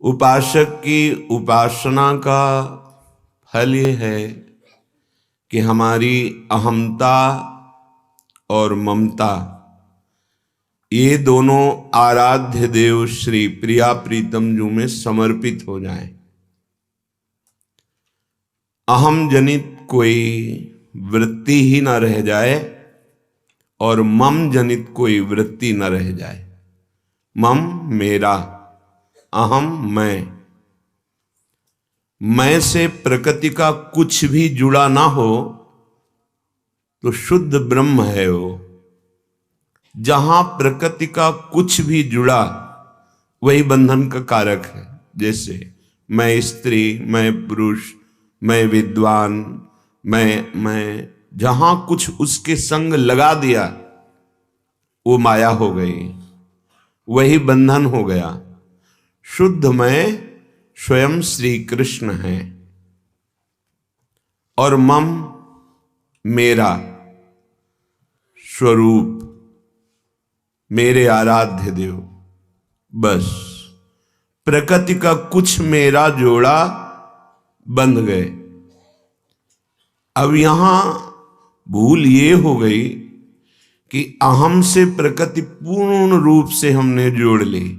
उपासक की उपासना का फल ये है कि हमारी अहमता और ममता ये दोनों आराध्य देव श्री प्रिया प्रीतम जू में समर्पित हो जाएं। अहम जनित कोई वृत्ति ही न रह जाए और मम जनित कोई वृत्ति न रह जाए। मम मेरा, अहम मैं से प्रकृति का कुछ भी जुड़ा ना हो तो शुद्ध ब्रह्म है वो। जहां प्रकृति का कुछ भी जुड़ा वही बंधन का कारक है। जैसे मैं स्त्री, मैं पुरुष, मैं विद्वान, मैं जहां कुछ उसके संग लगा दिया वो माया हो गई, वही बंधन हो गया। शुद्ध मैं स्वयं श्री कृष्ण है और मम मेरा स्वरूप, मेरे आराध्य देव। बस प्रकृति का कुछ मेरा जोड़ा बंध गए। अब यहां भूल ये हो गई कि अहम से प्रकृति पूर्ण रूप से हमने जोड़ ली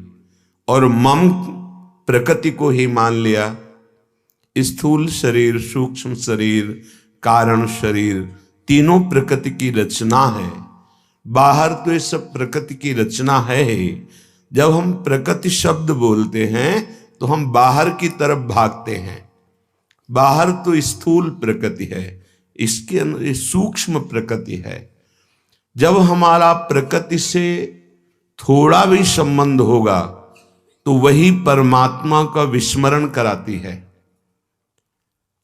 और मम प्रकृति को ही मान लिया। स्थूल शरीर, सूक्ष्म शरीर, कारण शरीर तीनों प्रकृति की रचना है। बाहर तो ये सब प्रकृति की रचना है। जब हम प्रकृति शब्द बोलते हैं तो हम बाहर की तरफ भागते हैं। बाहर तो स्थूल प्रकृति है, इसके अंदर सूक्ष्म प्रकृति है। जब हमारा प्रकृति से थोड़ा भी संबंध होगा तो वही परमात्मा का विस्मरण कराती है।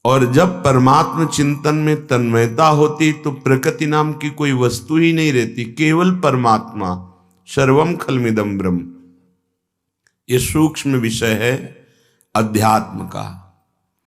और जब परमात्मा चिंतन में तन्मयता होती तो प्रकृति नाम की कोई वस्तु ही नहीं रहती, केवल परमात्मा। सर्वम खलमिदं ब्रह्म। ये सूक्ष्म विषय है अध्यात्म का।